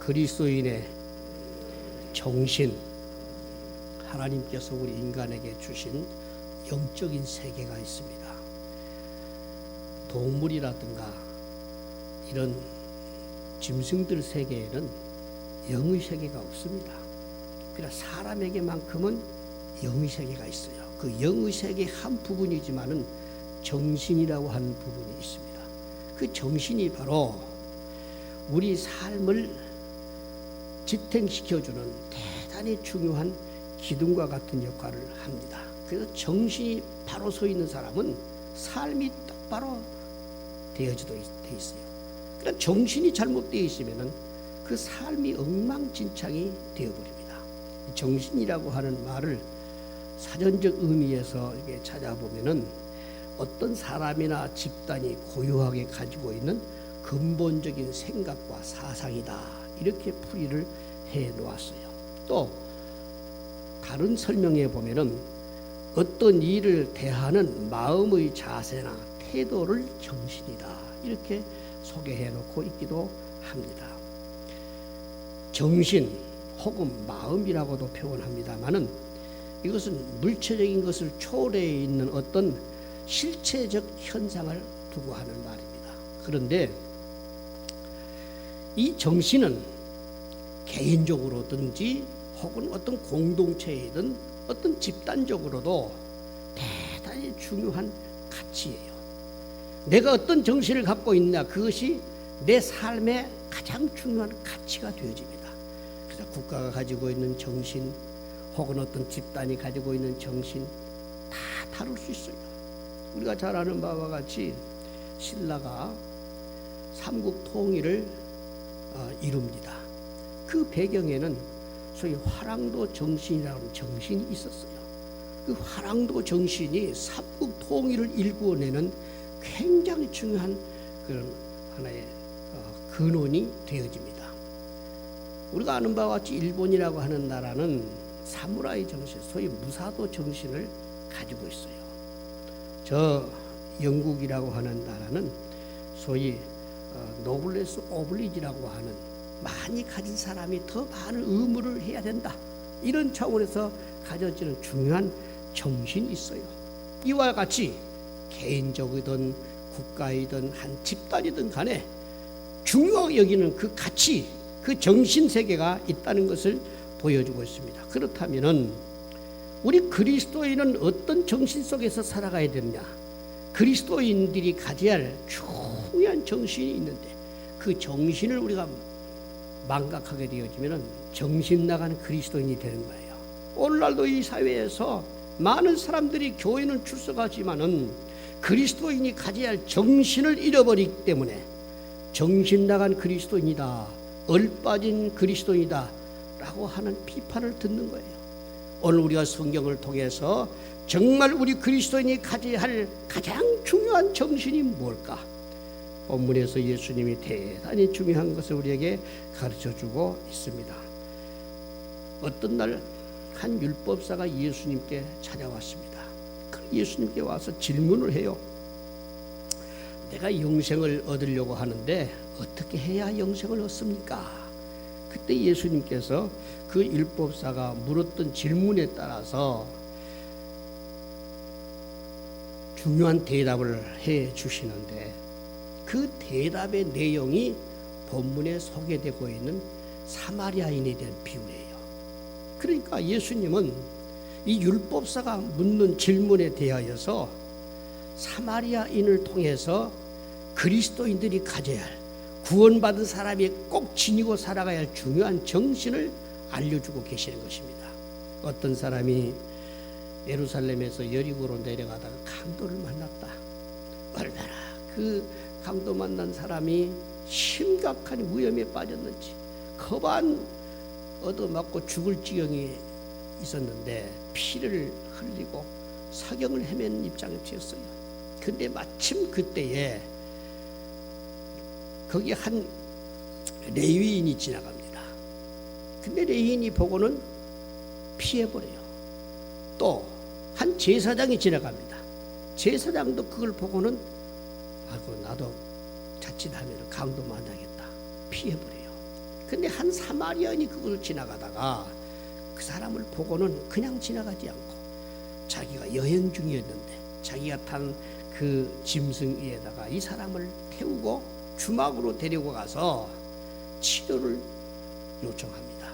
그리스도인의 정신, 하나님께서 우리 인간에게 주신 영적인 세계가 있습니다. 동물이라든가 이런 짐승들 세계에는 영의 세계가 없습니다. 그러나 사람에게만큼은 영의 세계가 있어요. 그 영의 세계 한 부분이지만은 정신이라고 하는 부분이 있습니다. 그 정신이 바로 우리 삶을 지탱시켜주는 대단히 중요한 기둥과 같은 역할을 합니다. 그래서 정신이 바로 서 있는 사람은 삶이 똑바로 되어져 있어요. 그러나 정신이 잘못되어 있으면 그 삶이 엉망진창이 되어버립니다. 정신이라고 하는 말을 사전적 의미에서 이렇게 찾아보면은 어떤 사람이나 집단이 고유하게 가지고 있는 근본적인 생각과 사상이다, 이렇게 풀이를 해 놓았어요. 또 다른 설명에 보면은 어떤 일을 대하는 마음의 자세나 태도를 정신이다, 이렇게 소개해 놓고 있기도 합니다. 정신 혹은 마음이라고도 표현합니다마는 이것은 물체적인 것을 초래해 있는 어떤 실체적 현상을 두고 하는 말입니다. 그런데 이 정신은 개인적으로든지 혹은 어떤 공동체이든 어떤 집단적으로도 대단히 중요한 가치예요. 내가 어떤 정신을 갖고 있냐, 그것이 내 삶의 가장 중요한 가치가 되어집니다. 그래서 국가가 가지고 있는 정신 혹은 어떤 집단이 가지고 있는 정신 다 다룰 수 있어요. 우리가 잘 아는 바와 같이 신라가 삼국 통일을 이룹니다. 그 배경에는 소위 화랑도 정신이라는 정신이 있었어요. 그 화랑도 정신이 삼국 통일을 일구어내는 굉장히 중요한 그런 하나의 근원이 되어집니다. 우리가 아는 바와 같이 일본이라고 하는 나라는 사무라이 정신, 소위 무사도 정신을 가지고 있어요. 저 영국이라고 하는 나라는 소위 노블레스 오블리지라고 하는 많이 가진 사람이 더 많은 의무를 해야 된다, 이런 차원에서 가져지는 중요한 정신이 있어요. 이와 같이 개인적이든 국가이든 한 집단이든 간에 중요하게 여기는 그 가치, 그 정신 세계가 있다는 것을 보여주고 있습니다. 그렇다면은 우리 그리스도인은 어떤 정신 속에서 살아가야 되느냐? 그리스도인들이 가져야 할 중요한 정신이 있는데 그 정신을 우리가 망각하게 되어지면 정신 나간 그리스도인이 되는 거예요. 오늘날도 이 사회에서 많은 사람들이 교회는 출석하지만은 그리스도인이 가져야 할 정신을 잃어버리기 때문에 정신 나간 그리스도인이다, 얼빠진 그리스도인이다 라고 하는 비판을 듣는 거예요. 오늘 우리가 성경을 통해서 정말 우리 그리스도인이 가져야 할 가장 중요한 정신이 뭘까? 본문에서 예수님이 대단히 중요한 것을 우리에게 가르쳐주고 있습니다. 어떤 날 한 율법사가 예수님께 찾아왔습니다. 예수님께 와서 질문을 해요. 내가 영생을 얻으려고 하는데 어떻게 해야 영생을 얻습니까? 그때 예수님께서 그 율법사가 물었던 질문에 따라서 중요한 대답을 해 주시는데 그 대답의 내용이 본문에 소개되고 있는 사마리아인에 대한 비유예요. 그러니까 예수님은 이 율법사가 묻는 질문에 대하여서 사마리아인을 통해서 그리스도인들이 가져야 할, 구원받은 사람이 꼭 지니고 살아가야 할 중요한 정신을 알려주고 계시는 것입니다. 어떤 사람이 예루살렘에서 여리고로 내려가다가 강도를 만났다. 얼마나 그 강도 만난 사람이 심각한 위험에 빠졌는지 거반 얻어맞고 죽을 지경이 있었는데 피를 흘리고 사경을 헤매는 입장에 처했어요. 근데 마침 그때에 거기 한 레위인이 지나갑니다. 근데 레위인이 보고는 피해버려요. 또 한 제사장이 지나갑니다. 제사장도 그걸 보고는 나도 자칫하면 강도 만나겠다, 피해버려요. 근데 한 사마리아인이 그걸 지나가다가 그 사람을 보고는 그냥 지나가지 않고 자기가 여행 중이었는데 자기가 탄 그 짐승 위에다가 이 사람을 태우고 주막으로 데리고 가서 치료를 요청합니다.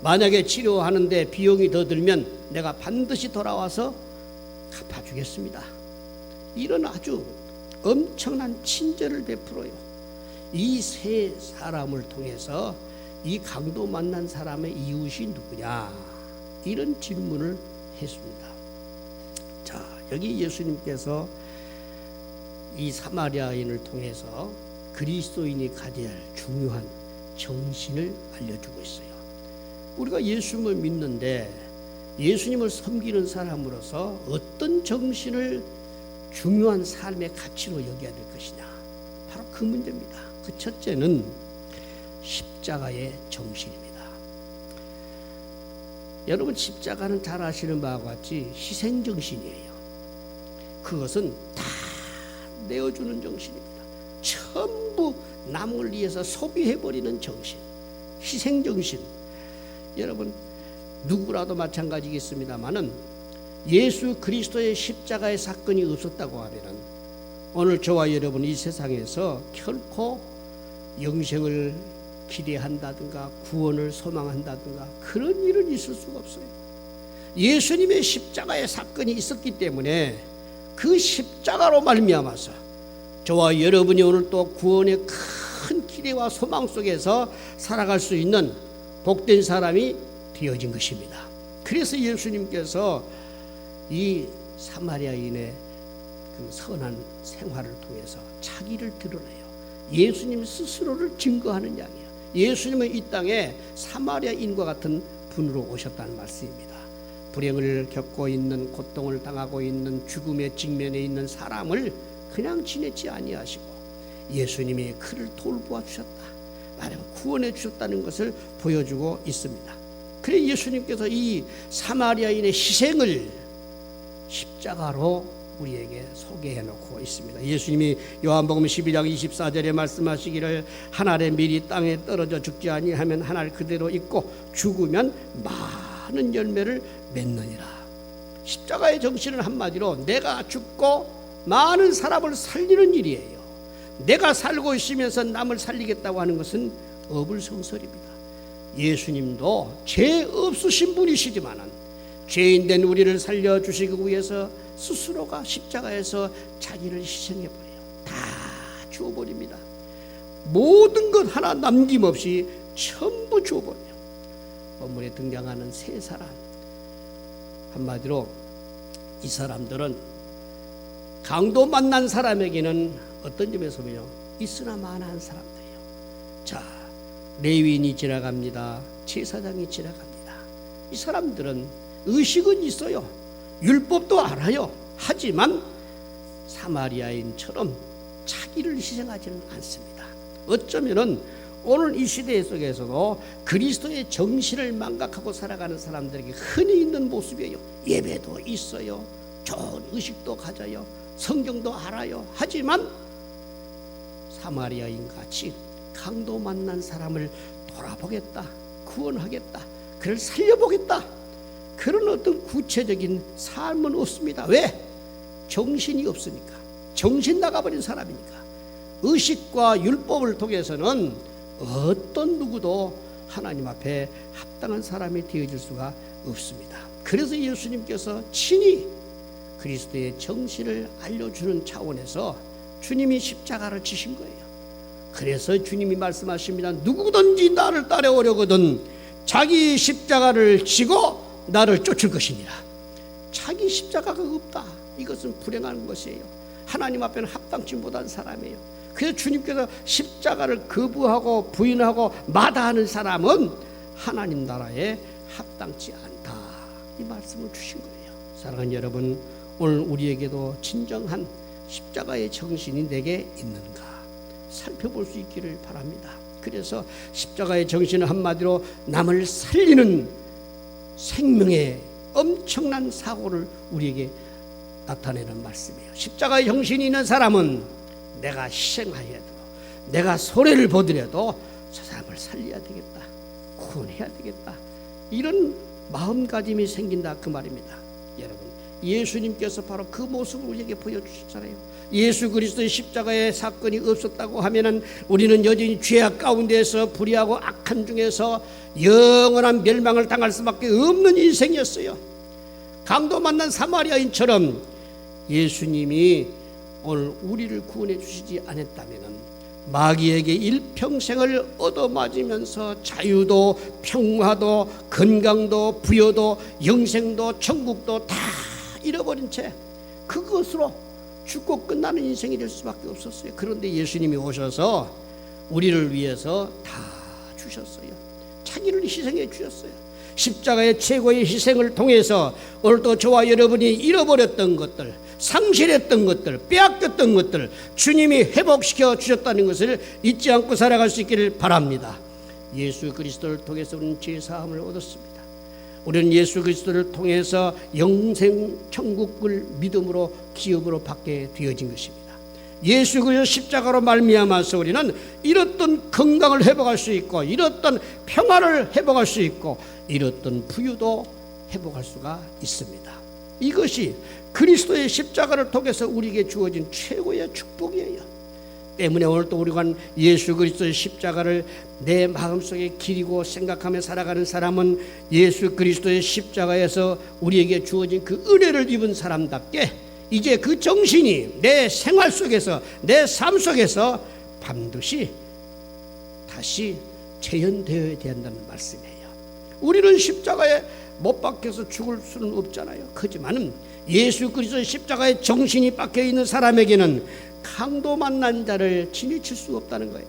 만약에 치료하는데 비용이 더 들면 내가 반드시 돌아와서 갚아주겠습니다. 이런 아주 엄청난 친절을 베풀어요. 이 세 사람을 통해서 이 강도 만난 사람의 이웃이 누구냐, 이런 질문을 했습니다. 자, 여기 예수님께서 이 사마리아인을 통해서 그리스도인이 가져야 할 중요한 정신을 알려주고 있어요. 우리가 예수님을 믿는데 예수님을 섬기는 사람으로서 어떤 정신을 중요한 삶의 가치로 여겨야 될 것이냐, 바로 그 문제입니다. 그 첫째는 십자가의 정신입니다. 여러분, 십자가는 잘 아시는 바와 같이 희생정신이에요. 그것은 다 내어주는 정신입니다. 전부 남을 위해서 소비해버리는 정신, 희생정신. 여러분, 누구라도 마찬가지겠습니다만은 예수 그리스도의 십자가의 사건이 없었다고 하면은 오늘 저와 여러분 이 세상에서 결코 영생을 기대한다든가 구원을 소망한다든가 그런 일은 있을 수가 없어요. 예수님의 십자가의 사건이 있었기 때문에 그 십자가로 말미암아서 저와 여러분이 오늘 또 구원의 큰 기대와 소망 속에서 살아갈 수 있는 복된 사람이 되어진 것입니다. 그래서 예수님께서 이 사마리아인의 그 선한 생활을 통해서 자기를 드러내요. 예수님 스스로를 증거하는 양이에요. 예수님은 이 땅에 사마리아인과 같은 분으로 오셨다는 말씀입니다. 불행을 겪고 있는, 고통을 당하고 있는, 죽음의 직면에 있는 사람을 그냥 지내지 아니하시고 예수님이 그를 돌보아 주셨다, 말하면 구원해 주셨다는 것을 보여주고 있습니다. 그래 예수님께서 이 사마리아인의 희생을 십자가로 우리에게 소개해 놓고 있습니다. 예수님이 요한복음 12장 24절에 말씀하시기를 한 알의 밀이 땅에 떨어져 죽지 아니하면 한 알 그대로 있고 죽으면 많은 열매를 맺느니라. 십자가의 정신은 한마디로 내가 죽고 많은 사람을 살리는 일이에요. 내가 살고 있으면서 남을 살리겠다고 하는 것은 어불성설입니다. 예수님도 죄 없으신 분이시지만은 죄인된 우리를 살려주시기 위해서 스스로가 십자가에서 자기를 희생해버려요. 다 주어버립니다. 모든 것 하나 남김없이 전부 주어버려요. 본문에 등장하는 세 사람, 한마디로 이 사람들은 강도 만난 사람에게는 어떤 점에서 보면 있으나 마나한 사람들이에요. 자, 레위인이 지나갑니다. 제사장이 지나갑니다. 이 사람들은 의식은 있어요. 율법도 알아요. 하지만 사마리아인처럼 자기를 희생하지는 않습니다. 어쩌면은 오늘 이 시대 속에서도 그리스도의 정신을 망각하고 살아가는 사람들에게 흔히 있는 모습이에요. 예배도 있어요. 좋은 의식도 가져요. 성경도 알아요. 하지만 사마리아인 같이 강도 만난 사람을 돌아보겠다, 구원하겠다, 그를 살려보겠다, 그런 어떤 구체적인 삶은 없습니다. 왜? 정신이 없으니까. 정신 나가버린 사람이니까. 의식과 율법을 통해서는 어떤 누구도 하나님 앞에 합당한 사람이 되어질 수가 없습니다. 그래서 예수님께서 친히 그리스도의 정신을 알려주는 차원에서 주님이 십자가를 지신 거예요. 그래서 주님이 말씀하십니다. 누구든지 나를 따라오려거든 자기 십자가를 지고 나를 쫓을 것이니라. 자기 십자가가 없다, 이것은 불행한 것이에요. 하나님 앞에는 합당치 못한 사람이에요. 그래서 주님께서 십자가를 거부하고 부인하고 마다하는 사람은 하나님 나라에 합당치 않다, 이 말씀을 주신 거예요. 사랑하는 여러분, 오늘 우리에게도 진정한 십자가의 정신이 내게 있는가 살펴볼 수 있기를 바랍니다. 그래서 십자가의 정신은 한마디로 남을 살리는 생명의 엄청난 사고를 우리에게 나타내는 말씀이에요. 십자가의 정신이 있는 사람은 내가 희생하여도, 내가 손해를 보더라도 저 사람을 살려야 되겠다, 구원해야 되겠다, 이런 마음가짐이 생긴다 그 말입니다. 여러분, 예수님께서 바로 그 모습을 우리에게 보여주셨잖아요. 예수 그리스도의 십자가의 사건이 없었다고 하면은 우리는 여전히 죄악 가운데서 불의하고 악한 중에서 영원한 멸망을 당할 수밖에 없는 인생이었어요. 강도 만난 사마리아인처럼 예수님이 오늘 우리를 구원해 주시지 않았다면은 마귀에게 일평생을 얻어맞으면서 자유도 평화도 건강도 부여도 영생도 천국도 다 잃어버린 채 그것으로 죽고 끝나는 인생이 될 수밖에 없었어요. 그런데 예수님이 오셔서 우리를 위해서 다 주셨어요. 자기를 희생해 주셨어요. 십자가의 최고의 희생을 통해서 오늘도 저와 여러분이 잃어버렸던 것들, 상실했던 것들, 빼앗겼던 것들 주님이 회복시켜 주셨다는 것을 잊지 않고 살아갈 수 있기를 바랍니다. 예수 그리스도를 통해서 우리는 죄사함을 얻었습니다. 우리는 예수 그리스도를 통해서 영생 천국을 믿음으로 기업으로 받게 되어진 것입니다. 예수 그리스도 십자가로 말미암아서 우리는 잃었던 건강을 회복할 수 있고, 잃었던 평화를 회복할 수 있고, 잃었던 부유도 회복할 수가 있습니다. 이것이 그리스도의 십자가를 통해서 우리에게 주어진 최고의 축복이에요. 때문에 오늘 또 우리가 예수 그리스도의 십자가를 내 마음속에 기리고 생각하며 살아가는 사람은 예수 그리스도의 십자가에서 우리에게 주어진 그 은혜를 입은 사람답게 이제 그 정신이 내 생활 속에서, 내 삶 속에서 반드시 다시 재현되어야 된다는 말씀이에요. 우리는 십자가에 못 박혀서 죽을 수는 없잖아요. 하지만 예수 그리스도의 십자가의 정신이 박혀 있는 사람에게는 강도 만난 자를 지나칠 수 없다는 거예요.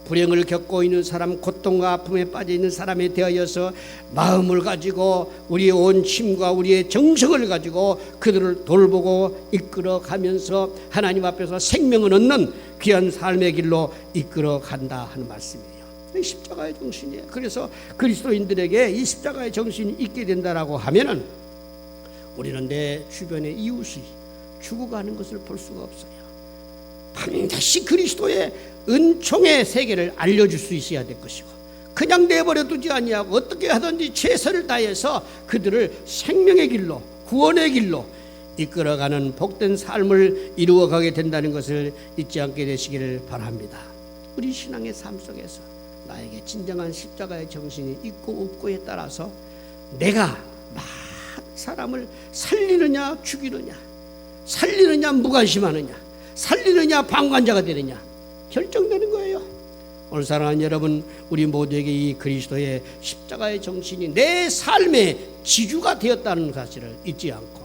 불행을 겪고 있는 사람, 고통과 아픔에 빠져 있는 사람에 대하여서 마음을 가지고 우리의 온 힘과 우리의 정성을 가지고 그들을 돌보고 이끌어가면서 하나님 앞에서 생명을 얻는 귀한 삶의 길로 이끌어간다 하는 말씀이에요. 십자가의 정신이에요. 그래서 그리스도인들에게 이 십자가의 정신이 있게 된다라고 하면은 우리는 내 주변의 이웃이 죽어가는 것을 볼 수가 없어요. 반드시 그리스도의 은총의 세계를 알려줄 수 있어야 될 것이고, 그냥 내버려 두지 아니하고 어떻게 하든지 최선을 다해서 그들을 생명의 길로, 구원의 길로 이끌어가는 복된 삶을 이루어가게 된다는 것을 잊지 않게 되시기를 바랍니다. 우리 신앙의 삶 속에서 나에게 진정한 십자가의 정신이 있고 없고에 따라서 내가 많은 사람을 살리느냐 죽이느냐, 살리느냐 무관심하느냐, 살리느냐 방관자가 되느냐 결정되는 거예요. 오늘 사랑하는 여러분, 우리 모두에게 이 그리스도의 십자가의 정신이 내 삶의 지주가 되었다는 사실을 잊지 않고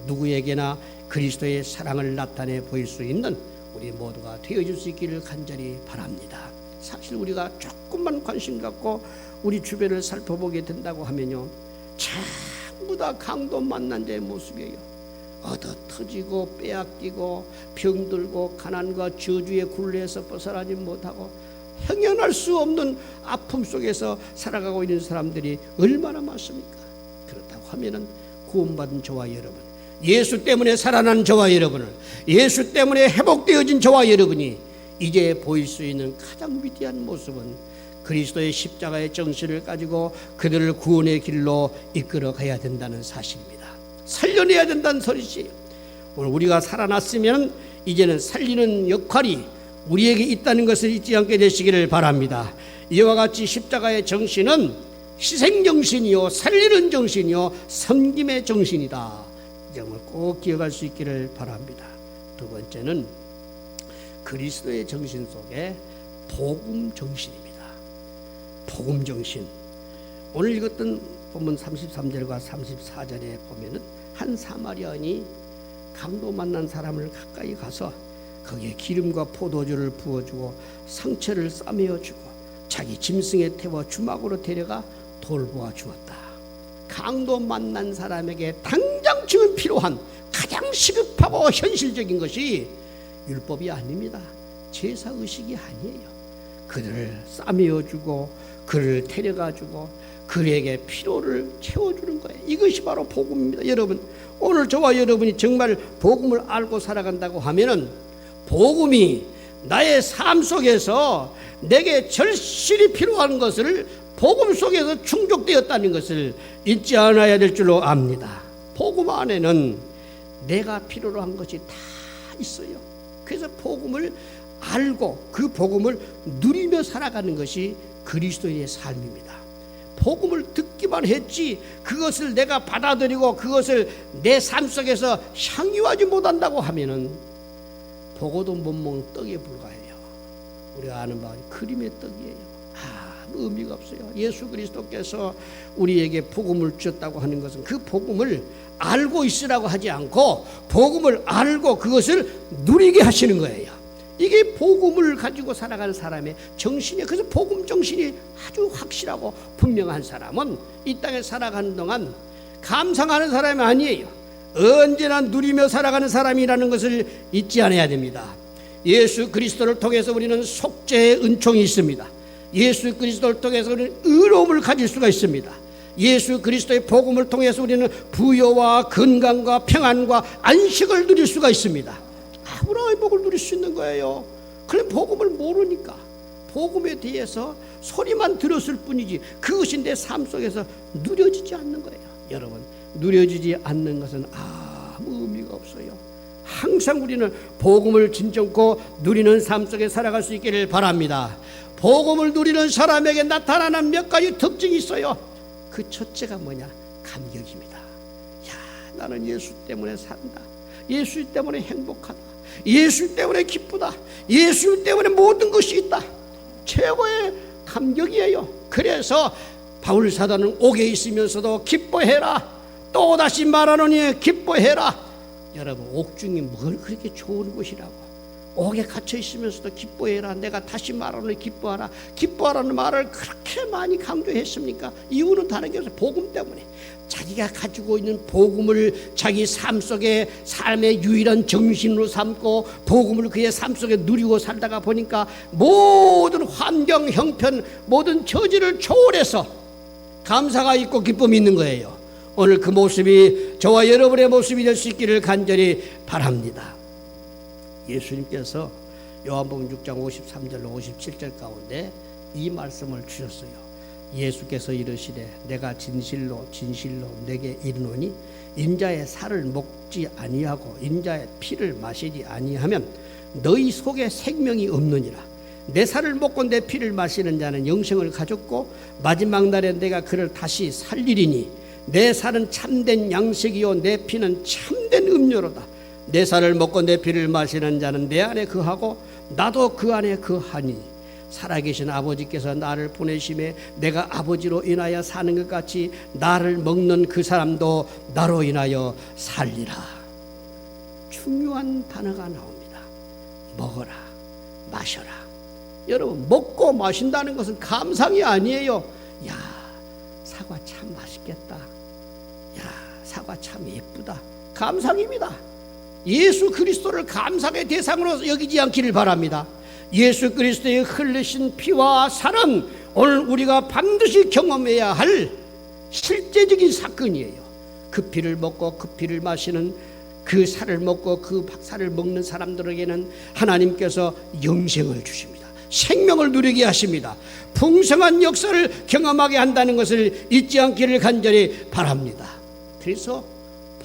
누구에게나 그리스도의 사랑을 나타내 보일 수 있는 우리 모두가 되어줄 수 있기를 간절히 바랍니다. 사실 우리가 조금만 관심 갖고 우리 주변을 살펴보게 된다고 하면요, 전부 다 강도 만난 자의 모습이에요. 얻어 터지고 빼앗기고 병들고 가난과 저주의 굴레에서 벗어나지 못하고 형연할 수 없는 아픔 속에서 살아가고 있는 사람들이 얼마나 많습니까? 그렇다고 하면은 구원받은 저와 여러분, 예수 때문에 살아난 저와 여러분을, 예수 때문에 회복되어진 저와 여러분이 이제 보일 수 있는 가장 위대한 모습은 그리스도의 십자가의 정신을 가지고 그들을 구원의 길로 이끌어 가야 된다는 사실입니다. 살려내야 된다는 소리지. 오늘 우리가 살아났으면 이제는 살리는 역할이 우리에게 있다는 것을 잊지 않게 되시기를 바랍니다. 이와 같이 십자가의 정신은 희생정신이요, 살리는 정신이요, 섬김의 정신이다. 이 점을 꼭 기억할 수 있기를 바랍니다. 두 번째는 그리스도의 정신 속에 복음 정신입니다. 복음 정신. 오늘 읽었던 본문 33절과 34절에 보면은 한 사마리아인이 강도 만난 사람을 가까이 가서 거기에 기름과 포도주를 부어주고 상처를 싸매어주고 자기 짐승에 태워 주막으로 데려가 돌보아 주었다. 강도 만난 사람에게 당장 지금 필요한 가장 시급하고 현실적인 것이 율법이 아닙니다. 제사의식이 아니에요. 그들을 싸매어주고 그를 데려가주고 그에게 피로를 채워주는 거예요. 이것이 바로 복음입니다. 여러분, 오늘 저와 여러분이 정말 복음을 알고 살아간다고 하면은 복음이 나의 삶 속에서 내게 절실히 필요한 것을 복음 속에서 충족되었다는 것을 잊지 않아야 될 줄로 압니다. 복음 안에는 내가 필요로 한 것이 다 있어요. 그래서 복음을 알고 그 복음을 누리며 살아가는 것이 그리스도의 삶입니다. 복음을 듣기만 했지 그것을 내가 받아들이고 그것을 내 삶 속에서 향유하지 못한다고 하면은 보고도 못 먹는 떡에 불과해요. 우리가 아는 바와 그림의 떡이에요. 아무 의미가 없어요. 예수 그리스도께서 우리에게 복음을 주셨다고 하는 것은 그 복음을 알고 있으라고 하지 않고 복음을 알고 그것을 누리게 하시는 거예요. 이게 복음을 가지고 살아가는 사람의 정신이에요. 그래서 복음 정신이 아주 확실하고 분명한 사람은 이 땅에 살아가는 동안 감상하는 사람이 아니에요. 언제나 누리며 살아가는 사람이라는 것을 잊지 않아야 됩니다. 예수 그리스도를 통해서 우리는 속죄의 은총이 있습니다. 예수 그리스도를 통해서 우리는 의로움을 가질 수가 있습니다. 예수 그리스도의 복음을 통해서 우리는 부여와 건강과 평안과 안식을 누릴 수가 있습니다. 아브라함의 복을 누릴 수 있는 거예요. 그럼 복음을 모르니까 복음에 대해서 소리만 들었을 뿐이지 그것이 내 삶 속에서 누려지지 않는 거예요. 여러분, 누려지지 않는 것은 아무 의미가 없어요. 항상 우리는 복음을 진정코 누리는 삶 속에 살아갈 수 있기를 바랍니다. 복음을 누리는 사람에게 나타나는 몇 가지 특징이 있어요. 그 첫째가 뭐냐? 감격입니다. 야, 나는 예수 때문에 산다. 예수 때문에 행복하다. 예수 때문에 기쁘다. 예수 때문에 모든 것이 있다. 최고의 감격이에요. 그래서 바울 사도는 옥에 있으면서도 기뻐해라. 또다시 말하노니 기뻐해라. 여러분, 옥중이 뭘 그렇게 좋은 곳이라고. 옥에 갇혀 있으면서도 기뻐해라. 내가 다시 말하노니 기뻐하라. 기뻐하라는 말을 그렇게 많이 강조했습니까? 이유는 다른 게 없어요. 복음 때문에. 자기가 가지고 있는 복음을 자기 삶 속에 삶의 유일한 정신으로 삼고 복음을 그의 삶 속에 누리고 살다가 보니까 모든 환경, 형편, 모든 처지를 초월해서 감사가 있고 기쁨이 있는 거예요. 오늘 그 모습이 저와 여러분의 모습이 될 수 있기를 간절히 바랍니다. 예수님께서 요한복음 6장 53절로 57절 가운데 이 말씀을 주셨어요. 예수께서 이르시되 내가 진실로 진실로 내게 이르노니 인자의 살을 먹지 아니하고 인자의 피를 마시지 아니하면 너희 속에 생명이 없느니라. 내 살을 먹고 내 피를 마시는 자는 영생을 가졌고 마지막 날에 내가 그를 다시 살리리니 내 살은 참된 양식이요 내 피는 참된 음료로다. 내 살을 먹고 내 피를 마시는 자는 내 안에 거하고 나도 그 안에 거하니 살아계신 아버지께서 나를 보내심에 내가 아버지로 인하여 사는 것 같이 나를 먹는 그 사람도 나로 인하여 살리라. 중요한 단어가 나옵니다. 먹어라, 마셔라. 여러분, 먹고 마신다는 것은 감상이 아니에요. 야, 사과 참 맛있겠다. 야, 사과 참 예쁘다. 감상입니다. 예수 그리스도를 감상의 대상으로 여기지 않기를 바랍니다. 예수 그리스도의 흘리신 피와 살은 오늘 우리가 반드시 경험해야 할 실제적인 사건이에요. 그 피를 먹고 그 피를 마시는, 그 살을 먹고 그 살을 먹는 사람들에게는 하나님께서 영생을 주십니다. 생명을 누리게 하십니다. 풍성한 역사를 경험하게 한다는 것을 잊지 않기를 간절히 바랍니다. 그래서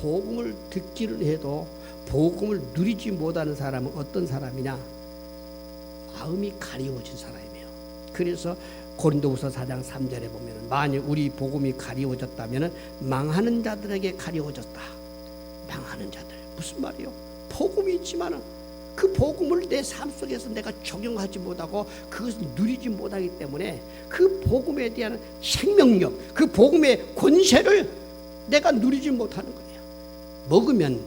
복음을 듣기는 해도 복음을 누리지 못하는 사람은 어떤 사람이냐? 마음이 가리워진 사람이에요. 그래서 고린도후서 4장 3절에 보면 만일 우리 복음이 가리워졌다면 망하는 자들에게 가리워졌다. 망하는 자들, 무슨 말이요? 복음이 있지만 그 복음을 내 삶 속에서 내가 적용하지 못하고 그것을 누리지 못하기 때문에 그 복음에 대한 생명력, 그 복음의 권세를 내가 누리지 못하는 거예요. 먹으면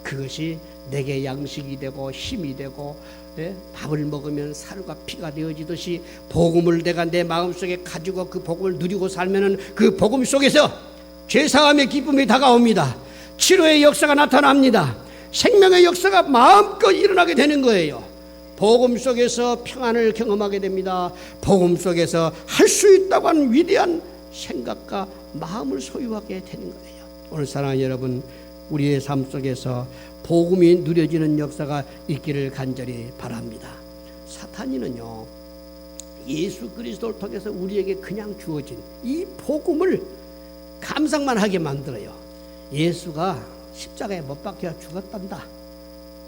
그것이 내게 양식이 되고 힘이 되고, 밥을 먹으면 살과 피가 되어지듯이 복음을 내가 내 마음속에 가지고 그 복음을 누리고 살면은 그 복음 속에서 죄사함의 기쁨이 다가옵니다. 치료의 역사가 나타납니다. 생명의 역사가 마음껏 일어나게 되는 거예요. 복음 속에서 평안을 경험하게 됩니다. 복음 속에서 할 수 있다고 하는 위대한 생각과 마음을 소유하게 되는 거예요. 오늘 사랑하는 여러분, 우리의 삶 속에서 복음이 누려지는 역사가 있기를 간절히 바랍니다. 사탄이는요, 예수 그리스도를 통해서 우리에게 그냥 주어진 이 복음을 감상만 하게 만들어요. 예수가 십자가에 못 박혀 죽었단다.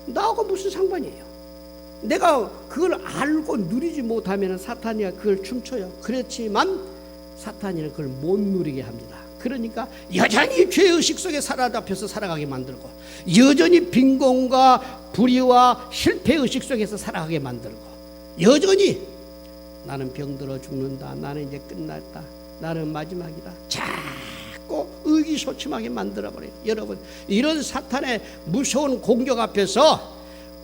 나하고 무슨 상관이에요? 내가 그걸 알고 누리지 못하면 사탄이가 그걸 춤춰요. 그렇지만 사탄이는 그걸 못 누리게 합니다. 그러니까 여전히 죄의식 속에 사로잡혀서 살아가게 만들고, 여전히 빈곤과 불의와 실패의식 속에서 살아가게 만들고, 여전히 나는 병들어 죽는다, 나는 이제 끝났다, 나는 마지막이다, 자꾸 의기소침하게 만들어버려요. 여러분, 이런 사탄의 무서운 공격 앞에서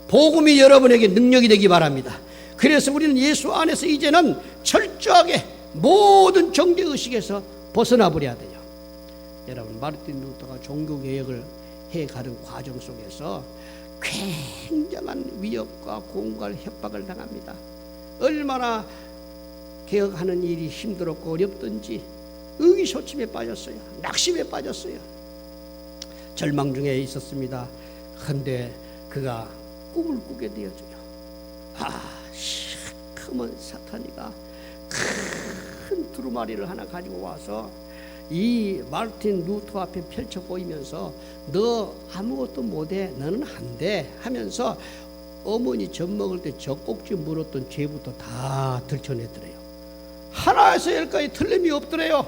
복음이 여러분에게 능력이 되기 바랍니다. 그래서 우리는 예수 안에서 이제는 철저하게 모든 정죄의식에서 벗어나 버려야 돼요. 여러분, 마르틴 루터가 종교개혁을 해가는 과정 속에서 굉장한 위협과 공갈 협박을 당합니다. 얼마나 개혁하는 일이 힘들었고 어렵든지 의기소침에 빠졌어요. 낙심에 빠졌어요. 절망 중에 있었습니다. 그런데 그가 꿈을 꾸게 되어져요. 시커먼 사탄이가 큰 두루마리를 하나 가지고 와서 이 마르틴 루터 앞에 펼쳐 보이면서 너 아무것도 못해, 너는 안 돼 하면서 어머니 젖 먹을 때 젖꼭지 물었던 죄부터 다 들춰냈더래요. 하나에서 열까지 틀림이 없더래요.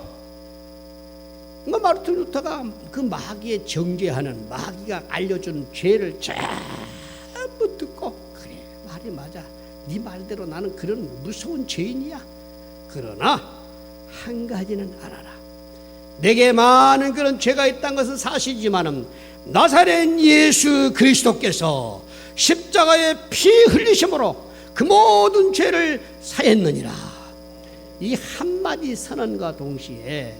그러니까 마르틴 루터가 그 마귀의 정죄하는, 마귀가 알려준 죄를 전부 듣고, 그래 말이 맞아, 네 말대로 나는 그런 무서운 죄인이야. 그러나 한 가지는 알아라. 내게 많은 그런 죄가 있다는 것은 사실이지만은 나사렛 예수 그리스도께서 십자가의 피 흘리심으로 그 모든 죄를 사했느니라. 이 한마디 선언과 동시에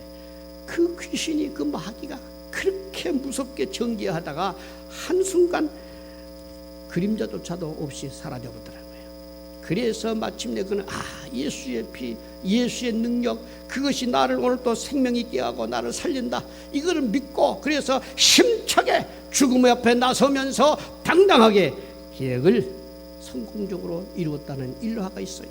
그 귀신이, 그 마귀가 그렇게 무섭게 정죄하다가 한순간 그림자조차도 없이 사라져 버더라고요. 그래서 마침내 그는 예수의 피, 예수의 능력, 그것이 나를 오늘 또 생명 있게 하고 나를 살린다, 이거를 믿고, 그래서 힘차게 죽음의 앞에 나서면서 당당하게 계획을 성공적으로 이루었다는 일화가 있어요.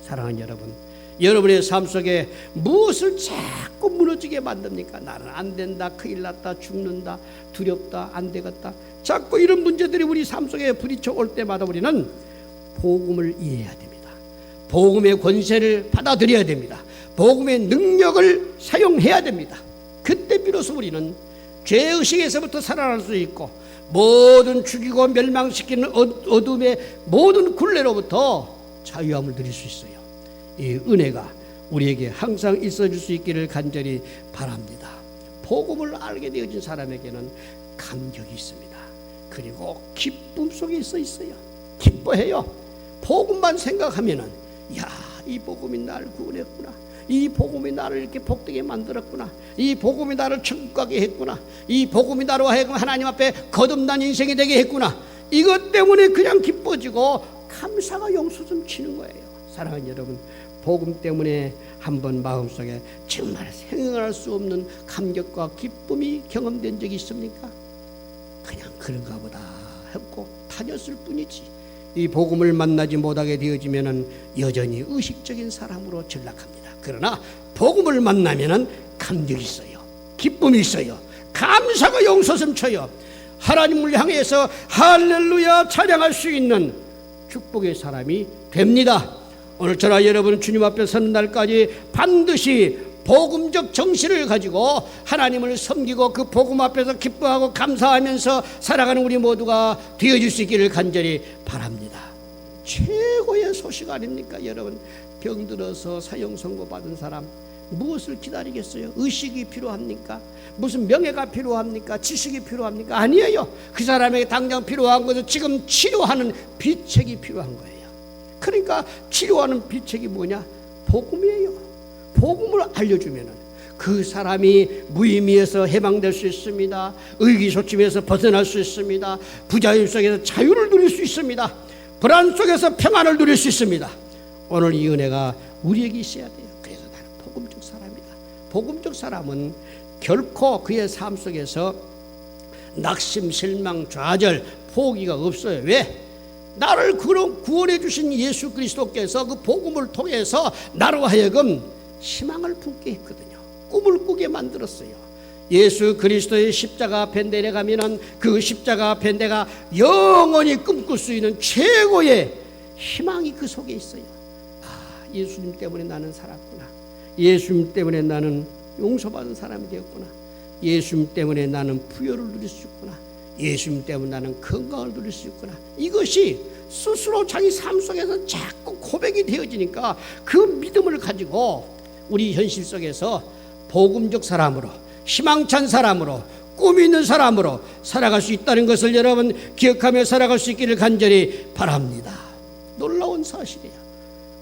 사랑하는 여러분, 여러분의 삶 속에 무엇을 자꾸 무너지게 만듭니까? 나는 안 된다, 큰일 났다, 죽는다, 두렵다, 안 되겠다, 자꾸 이런 문제들이 우리 삶 속에 부딪혀 올 때마다 우리는 복음을 이해해야 됩니다. 복음의 권세를 받아들여야 됩니다. 복음의 능력을 사용해야 됩니다. 그때 비로소 우리는 죄의식에서부터 살아날 수 있고, 모든 죽이고 멸망시키는 어둠의 모든 굴레로부터 자유함을 누릴 수 있어요. 이 은혜가 우리에게 항상 있어줄 수 있기를 간절히 바랍니다. 복음을 알게 되어진 사람에게는 감격이 있습니다. 그리고 기쁨 속에 있어요. 기뻐해요. 복음만 생각하면은, 이 복음이 나를 구원했구나, 이 복음이 나를 이렇게 복되게 만들었구나, 이 복음이 나를 천국 가게 했구나, 이 복음이 나로 하여금 하나님 앞에 거듭난 인생이 되게 했구나, 이것 때문에 그냥 기뻐지고 감사가 용솟음 치는 거예요. 사랑하는 여러분, 복음 때문에 한번 마음속에 정말 생각할 수 없는 감격과 기쁨이 경험된 적이 있습니까? 그냥 그런가 보다 했고 다녔을 뿐이지, 이 복음을 만나지 못하게 되어지면은 여전히 의식적인 사람으로 전락합니다. 그러나 복음을 만나면은 감격이 있어요. 기쁨이 있어요. 감사가 용솟음 쳐요. 하나님을 향해서 할렐루야 찬양할 수 있는 축복의 사람이 됩니다. 오늘 저나 여러분은 주님 앞에 서는 날까지 반드시 복음적 정신을 가지고 하나님을 섬기고 그 복음 앞에서 기뻐하고 감사하면서 살아가는 우리 모두가 되어질 수 있기를 간절히 바랍니다. 최고의 소식 아닙니까? 여러분, 병들어서 사형 선고 받은 사람 무엇을 기다리겠어요? 의식이 필요합니까? 무슨 명예가 필요합니까? 지식이 필요합니까? 아니에요. 그 사람에게 당장 필요한 것은 지금 치료하는 비책이 필요한 거예요. 그러니까 치료하는 비책이 뭐냐? 복음이에요. 복음을 알려주면은 그 사람이 무의미에서 해방될 수 있습니다. 의기소침에서 벗어날 수 있습니다. 부자유 속에서 자유를 누릴 수 있습니다. 불안 속에서 평안을 누릴 수 있습니다. 오늘 이 은혜가 우리에게 있어야 돼요. 그래서 나는 복음적 사람이다. 복음적 사람은 결코 그의 삶 속에서 낙심, 실망, 좌절, 포기가 없어요. 왜? 나를 구원해 주신 예수 그리스도께서 그 복음을 통해서 나로 하여금 희망을 품게 했거든요. 꿈을 꾸게 만들었어요. 예수 그리스도의 십자가 앞에 내려가면은 그 십자가 앞에 내가 영원히 꿈꿀 수 있는 최고의 희망이 그 속에 있어요. 예수님 때문에 나는 살았구나. 예수님 때문에 나는 용서받은 사람이 되었구나. 예수님 때문에 나는 부여를 누릴 수 있구나. 예수님 때문에 나는 건강을 누릴 수 있구나. 이것이 스스로 자기 삶 속에서 자꾸 고백이 되어지니까 그 믿음을 가지고 우리 현실 속에서 복음적 사람으로, 희망찬 사람으로, 꿈이 있는 사람으로 살아갈 수 있다는 것을 여러분 기억하며 살아갈 수 있기를 간절히 바랍니다. 놀라운 사실이에요.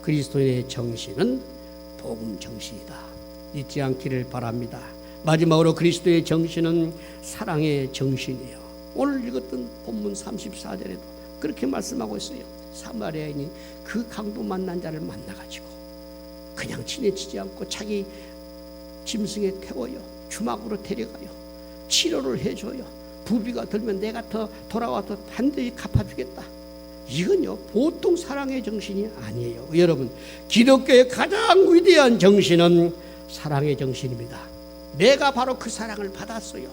그리스도인의 정신은 복음 정신이다. 잊지 않기를 바랍니다. 마지막으로 그리스도의 정신은 사랑의 정신이에요. 오늘 읽었던 본문 34절에도 그렇게 말씀하고 있어요. 사마리아인이 그 강도 만난 자를 만나가지고 그냥 지내치지 않고 자기 짐승에 태워요. 주막으로 데려가요. 치료를 해줘요. 부비가 들면 내가 더 돌아와서 반드시 갚아주겠다. 이건요 보통 사랑의 정신이 아니에요. 여러분, 기독교의 가장 위대한 정신은 사랑의 정신입니다. 내가 바로 그 사랑을 받았어요.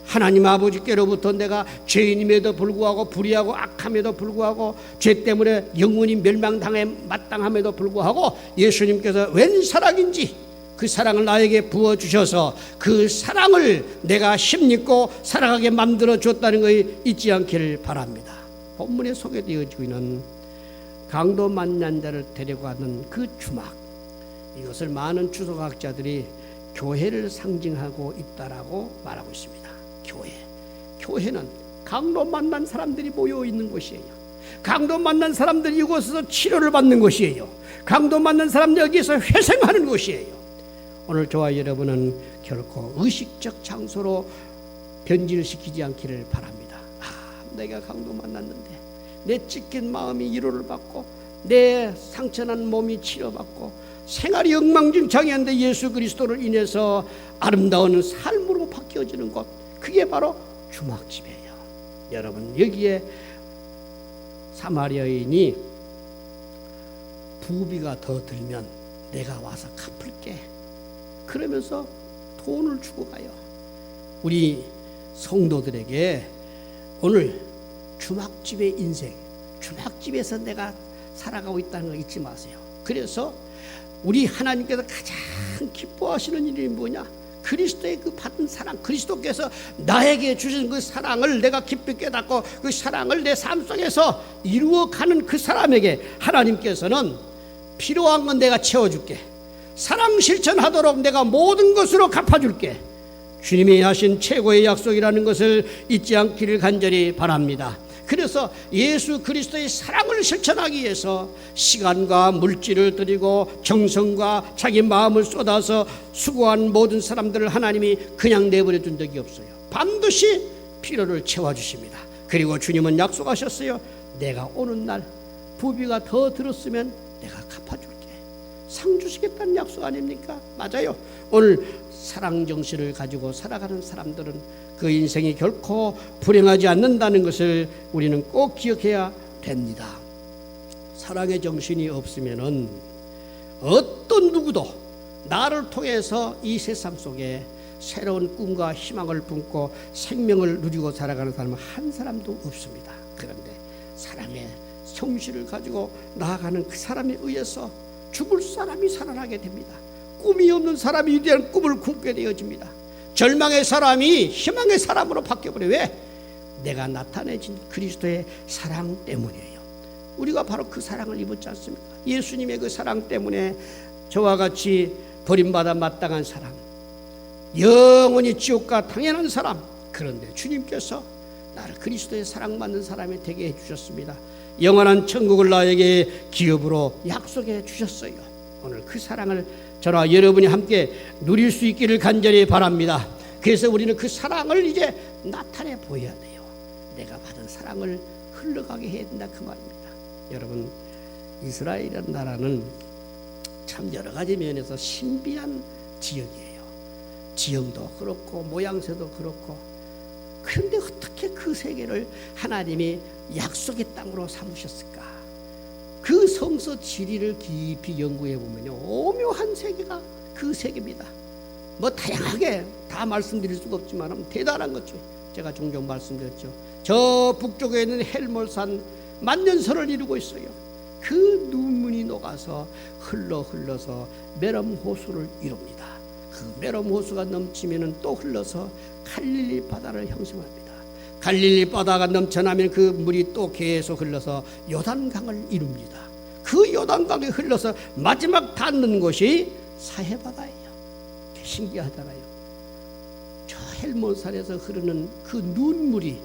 하나님 아버지께로부터 내가 죄인임에도 불구하고 불의하고 악함에도 불구하고 죄 때문에 영원히 멸망당해 마땅함에도 불구하고 예수님께서 웬 사랑인지 그 사랑을 나에게 부어주셔서 그 사랑을 내가 힘입고 살아가게 만들어줬다는 것을 잊지 않기를 바랍니다. 본문에 소개되어지고 있는 강도 만난 자를 데려가는 그 주막, 이것을 많은 주석학자들이 교회를 상징하고 있다라고 말하고 있습니다. 교회는 강도 만난 사람들이 모여 있는 곳이에요. 강도 만난 사람들이 이곳에서 치료를 받는 곳이에요. 강도 만난 사람들이 여기서 회생하는 곳이에요. 오늘 저와 여러분은 결코 의식적 장소로 변질시키지 않기를 바랍니다. 내가 강도 만났는데 내 찢긴 마음이 위로를 받고 내 상처난 몸이 치료받고 생활이 엉망진창이었는데 예수 그리스도를 인해서 아름다운 삶으로 바뀌어지는 곳, 그게 바로 주막집이에요. 여러분, 여기에 사마리아인이 부비가 더 들면 내가 와서 갚을게 그러면서 돈을 주고 가요. 우리 성도들에게 오늘 주막집의 인생, 주막집에서 내가 살아가고 있다는 거 잊지 마세요. 그래서 우리 하나님께서 가장 기뻐하시는 일이 뭐냐? 그리스도의 그 받은 사랑, 그리스도께서 나에게 주신 그 사랑을 내가 깊이 깨닫고 그 사랑을 내 삶 속에서 이루어가는 그 사람에게 하나님께서는 필요한 건 내가 채워줄게, 사랑 실천하도록 내가 모든 것으로 갚아줄게, 주님이 하신 최고의 약속이라는 것을 잊지 않기를 간절히 바랍니다. 그래서 예수 그리스도의 사랑을 실천하기 위해서 시간과 물질을 드리고 정성과 자기 마음을 쏟아서 수고한 모든 사람들을 하나님이 그냥 내버려 둔 적이 없어요. 반드시 필요를 채워주십니다. 그리고 주님은 약속하셨어요. 내가 오는 날 부비가 더 들었으면 내가 갚아줄게, 상 주시겠다는 약속 아닙니까? 맞아요. 오늘 사랑 정신을 가지고 살아가는 사람들은 그 인생이 결코 불행하지 않는다는 것을 우리는 꼭 기억해야 됩니다. 사랑의 정신이 없으면은 어떤 누구도 나를 통해서 이 세상 속에 새로운 꿈과 희망을 품고 생명을 누리고 살아가는 사람은 한 사람도 없습니다. 그런데 사랑의 정신을 가지고 나아가는 그 사람에 의해서 죽을 사람이 살아나게 됩니다. 꿈이 없는 사람이 위대한 꿈을 꾸게 되어집니다. 절망의 사람이 희망의 사람으로 바뀌어버려요. 왜? 내가 나타내진 그리스도의 사랑 때문이에요. 우리가 바로 그 사랑을 입었지 않습니까? 예수님의 그 사랑 때문에 저와 같이 버림받아 마땅한 사람, 영원히 지옥과 당연한 사람, 그런데 주님께서 나를 그리스도의 사랑받는 사람이 되게 해주셨습니다. 영원한 천국을 나에게 기업으로 약속해 주셨어요. 오늘 그 사랑을 저와 여러분이 함께 누릴 수 있기를 간절히 바랍니다. 그래서 우리는 그 사랑을 이제 나타내 보여야 돼요. 내가 받은 사랑을 흘러가게 해야 된다, 그 말입니다. 여러분, 이스라엘이라는 나라는 참 여러 가지 면에서 신비한 지역이에요. 지형도 그렇고 모양새도 그렇고 그런데 어떻게 그 세계를 하나님이 약속의 땅으로 삼으셨을까? 그 성서 지리를 깊이 연구해 보면요, 오묘한 세계가 그 세계입니다. 뭐 다양하게 다 말씀드릴 수가 없지만 대단한 거죠. 제가 종종 말씀드렸죠. 저 북쪽에 있는 헬몰산 만년설을 이루고 있어요. 그 눈물이 녹아서 흘러서 메럼 호수를 이룹니다. 그 메럼 호수가 넘치면 또 흘러서 갈릴리 바다를 형성합니다. 갈릴리 바다가 넘쳐나면 그 물이 또 계속 흘러서 요단강을 이룹니다. 그 요단강에 흘러서 마지막 닿는 곳이 사해바다예요. 신기하잖아요. 저 헬몬산에서 흐르는 그 눈물이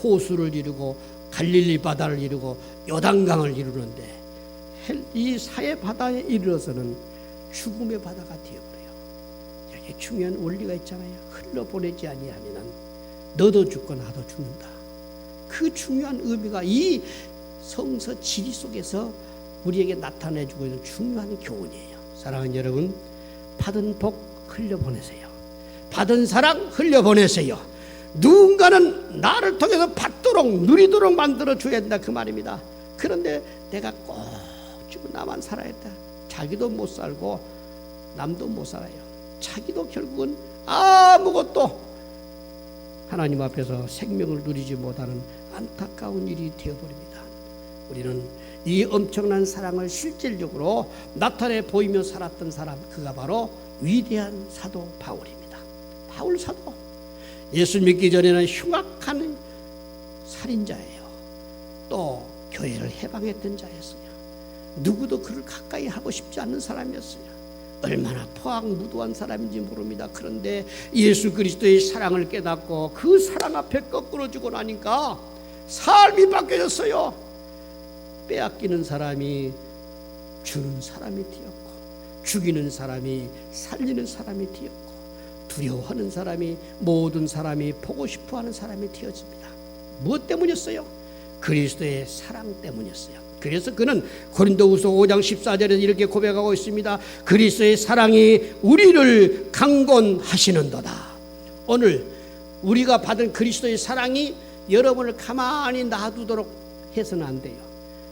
호수를 이루고 갈릴리 바다를 이루고 요단강을 이루는데 이 사해바다에 이르러서는 죽음의 바다가 되어버려요. 여기 중요한 원리가 있잖아요. 흘러보내지 아니하면 너도 죽고 나도 죽는다. 그 중요한 의미가 이 성서 지리 속에서 우리에게 나타내주고 있는 중요한 교훈이에요. 사랑하는 여러분, 받은 복 흘려보내세요. 받은 사랑 흘려보내세요. 누군가는 나를 통해서 받도록 누리도록 만들어줘야 된다, 그 말입니다. 그런데 내가 꼭 죽고 나만 살아야겠다. 자기도 못 살고 남도 못 살아요. 자기도 결국은 아무것도 하나님 앞에서 생명을 누리지 못하는 안타까운 일이 되어버립니다. 우리는 이 엄청난 사랑을 실질적으로 나타내 보이며 살았던 사람, 그가 바로 위대한 사도 바울입니다. 바울 사도, 예수 믿기 전에는 흉악한 살인자예요. 또 교회를 해방했던 자였어요. 누구도 그를 가까이 하고 싶지 않는 사람이었어요. 얼마나 포악무도한 사람인지 모릅니다. 그런데 예수 그리스도의 사랑을 깨닫고 그 사랑 앞에 거꾸로 주고 나니까 삶이 바뀌어졌어요. 빼앗기는 사람이 주는 사람이 되었고, 죽이는 사람이 살리는 사람이 되었고, 두려워하는 사람이 모든 사람이 보고 싶어하는 사람이 되어집니다. 무엇 때문이었어요? 그리스도의 사랑 때문이었어요. 그래서 그는 고린도후서 5장 14절에 이렇게 고백하고 있습니다. 그리스도의 사랑이 우리를 강권하시는도다. 오늘 우리가 받은 그리스도의 사랑이 여러분을 가만히 놔두도록 해서는 안 돼요.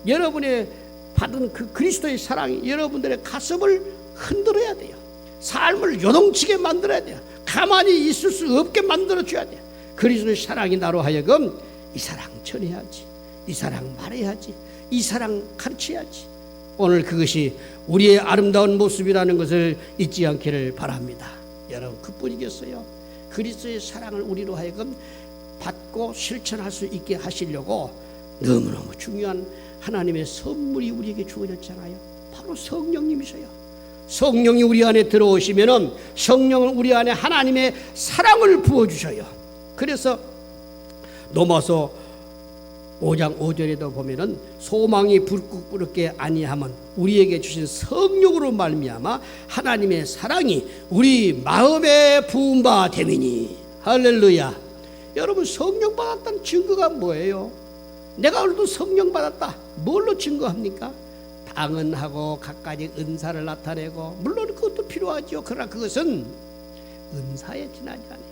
여러분의 받은 그 그리스도의 사랑이 여러분들의 가슴을 흔들어야 돼요. 삶을 요동치게 만들어야 돼요. 가만히 있을 수 없게 만들어줘야 돼요. 그리스도의 사랑이 나로 하여금 이 사랑 전해야지, 이 사랑 말해야지, 이 사랑 가르쳐야지. 오늘 그것이 우리의 아름다운 모습이라는 것을 잊지 않기를 바랍니다. 여러분, 그뿐이겠어요. 그리스도의 사랑을 우리로 하여금 받고 실천할 수 있게 하시려고 너무너무 중요한 하나님의 선물이 우리에게 주어졌잖아요. 바로 성령님이세요. 성령이 우리 안에 들어오시면은 성령은 우리 안에 하나님의 사랑을 부어주셔요. 그래서 로마서 5장 5절에도 보면은 소망이 불국 끓게 아니하면 우리에게 주신 성령으로 말미암아 하나님의 사랑이 우리 마음에 부은 바 됨이니. 할렐루야. 여러분, 성령 받았다는 증거가 뭐예요? 내가 오늘도 성령 받았다. 뭘로 증거합니까? 방언하고 갖가지 은사를 나타내고, 물론 그것도 필요하죠. 그러나 그것은 은사에 지나지 않아요.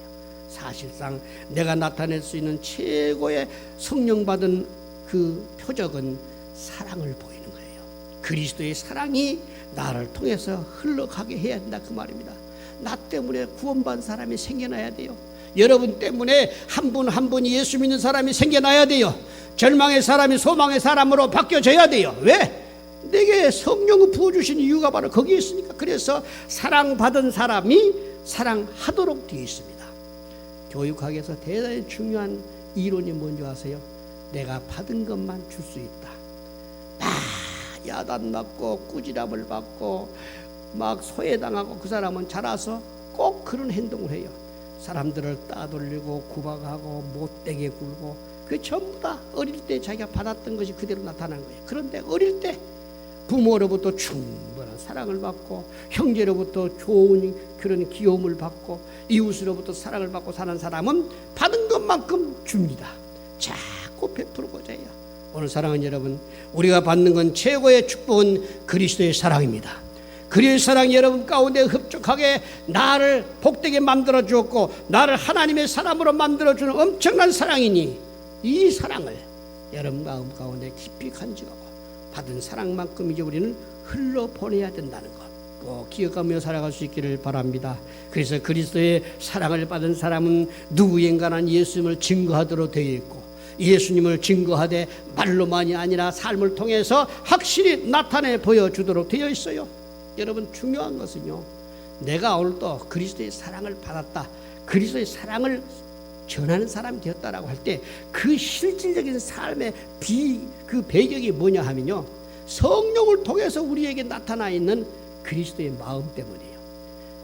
사실상 내가 나타낼 수 있는 최고의 성령 받은 그 표적은 사랑을 보이는 거예요. 그리스도의 사랑이 나를 통해서 흘러가게 해야 된다, 그 말입니다. 나 때문에 구원받은 사람이 생겨나야 돼요. 여러분 때문에 한 분 한 분이 예수 믿는 사람이 생겨나야 돼요. 절망의 사람이 소망의 사람으로 바뀌어져야 돼요. 왜? 내게 성령을 부어주신 이유가 바로 거기에 있으니까. 그래서 사랑받은 사람이 사랑하도록 되어 있습니다. 교육학에서 대단히 중요한 이론이 뭔지 아세요? 내가 받은 것만 줄 수 있다. 막 야단맞고 꾸지람을 받고 막 소외당하고 그 사람은 자라서 꼭 그런 행동을 해요. 사람들을 따돌리고 구박하고 못되게 굴고, 그게 전부 다 어릴 때 자기가 받았던 것이 그대로 나타난 거예요. 그런데 어릴 때 부모로부터 충분한 사랑을 받고, 형제로부터 좋은 그런 귀여움을 받고, 이웃으로부터 사랑을 받고 사는 사람은 받은 것만큼 줍니다. 자꾸 베풀고자 해요. 오늘 사랑하는 여러분, 우리가 받는 건 최고의 축복은 그리스도의 사랑입니다. 그리스도의 사랑이 여러분 가운데 흡족하게 나를 복되게 만들어 주었고 나를 하나님의 사람으로 만들어 주는 엄청난 사랑이니 이 사랑을 여러분 마음 가운데 깊이 간직하고 받은 사랑만큼 이제 우리는 흘러보내야 된다는 것 꼭 기억하며 살아갈 수 있기를 바랍니다. 그래서 그리스도의 사랑을 받은 사람은 누구인가는 예수님을 증거하도록 되어 있고 예수님을 증거하되 말로만이 아니라 삶을 통해서 확실히 나타내 보여주도록 되어 있어요. 여러분 중요한 것은요, 내가 오늘 또 그리스도의 사랑을 받았다, 그리스도의 사랑을 전하는 사람이 되었다라고 할 때 그 실질적인 삶의 그 배경이 뭐냐 하면요, 성령을 통해서 우리에게 나타나 있는 그리스도의 마음 때문이에요.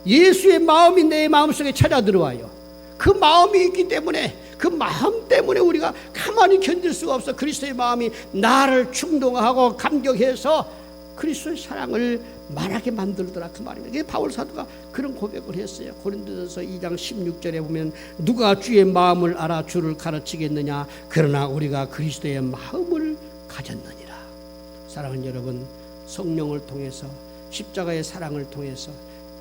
예수의 마음이 내 마음속에 찾아 들어와요. 그 마음이 있기 때문에 그 마음 때문에 우리가 가만히 견딜 수가 없어. 그리스도의 마음이 나를 충동하고 감격해서 그리스도의 사랑을 말하게 만들더라 그 말입니다. 바울 사도가 그런 고백을 했어요. 고린도전서 2장 16절에 보면 누가 주의 마음을 알아 주를 가르치겠느냐, 그러나 우리가 그리스도의 마음을 가졌느니라. 사랑하는 여러분, 성령을 통해서 십자가의 사랑을 통해서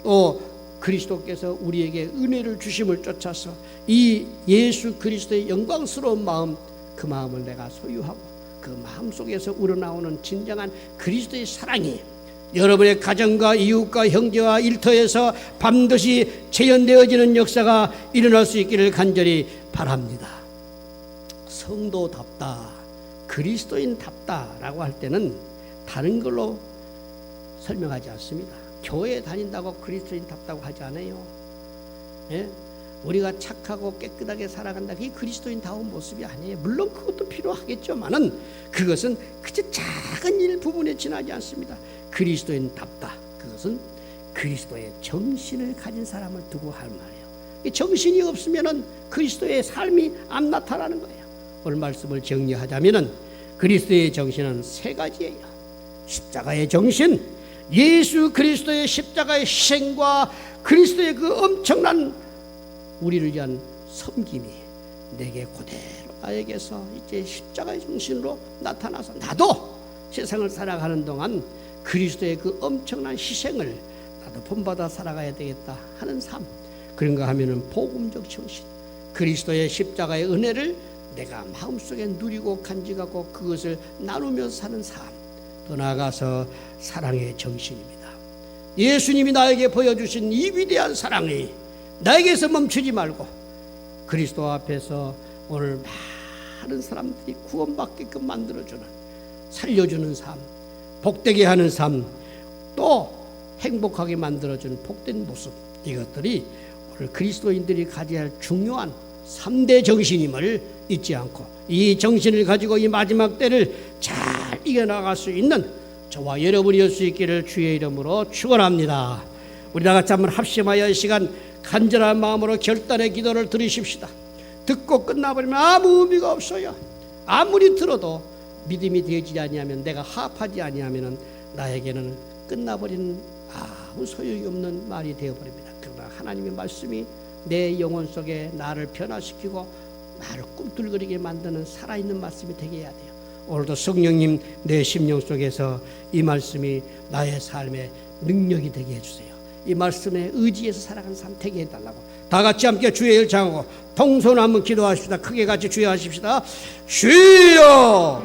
또 그리스도께서 우리에게 은혜를 주심을 쫓아서 이 예수 그리스도의 영광스러운 마음, 그 마음을 내가 소유하고 그 마음 속에서 우러나오는 진정한 그리스도의 사랑이 여러분의 가정과 이웃과 형제와 일터에서 반드시 재현되어지는 역사가 일어날 수 있기를 간절히 바랍니다. 성도답다, 그리스도인답다라고 할 때는 다른 걸로 설명하지 않습니다. 교회에 다닌다고 그리스도인답다고 하지 않아요. 예? 우리가 착하고 깨끗하게 살아간다, 그게 그리스도인다운 모습이 아니에요. 물론 그것도 필요하겠지만은 그것은 그저 작은 일부분에 지나지 않습니다. 그리스도인답다, 그것은 그리스도의 정신을 가진 사람을 두고 할 말이에요. 정신이 없으면은 그리스도의 삶이 안 나타나는 거예요. 오늘 말씀을 정리하자면은 그리스도의 정신은 세 가지예요. 십자가의 정신, 예수 그리스도의 십자가의 희생과 그리스도의 그 엄청난 우리를 위한 섬김이 내게 그대로 나에게서 이제 십자가의 정신으로 나타나서 나도 세상을 살아가는 동안 그리스도의 그 엄청난 희생을 나도 본받아 살아가야 되겠다 하는 삶, 그런가 하면은 복음적 정신, 그리스도의 십자가의 은혜를 내가 마음속에 누리고 간직하고 그것을 나누며 사는 삶, 더 나아가서 사랑의 정신입니다. 예수님이 나에게 보여주신 이 위대한 사랑이 나에게서 멈추지 말고 그리스도 앞에서 오늘 많은 사람들이 구원받게끔 만들어주는, 살려주는 삶, 복되게 하는 삶, 또 행복하게 만들어주는 복된 모습, 이것들이 오늘 그리스도인들이 가져야 할 중요한 3대 정신임을 잊지 않고 이 정신을 가지고 이 마지막 때를 잘 이겨나갈 수 있는 저와 여러분이 될 수 있기를 주의 이름으로 축원합니다. 우리 다 같이 한번 합심하여 이 시간 간절한 마음으로 결단의 기도를 드리십시다. 듣고 끝나버리면 아무 의미가 없어요. 아무리 들어도 믿음이 되지 아니하면, 내가 합하지 아니하면 나에게는 끝나버리는 아무 소용이 없는 말이 되어버립니다. 그러나 하나님의 말씀이 내 영혼 속에 나를 변화시키고 나를 꿈틀거리게 만드는 살아있는 말씀이 되게 해야 돼요. 오늘도 성령님 내 심령 속에서 이 말씀이 나의 삶의 능력이 되게 해주세요. 이 말씀에 의지해서 살아가는 삶 되게 해달라고 다 같이 함께 주의 일창하고 통손 한번 기도하십시다. 크게 같이 주여 하십시다. 주여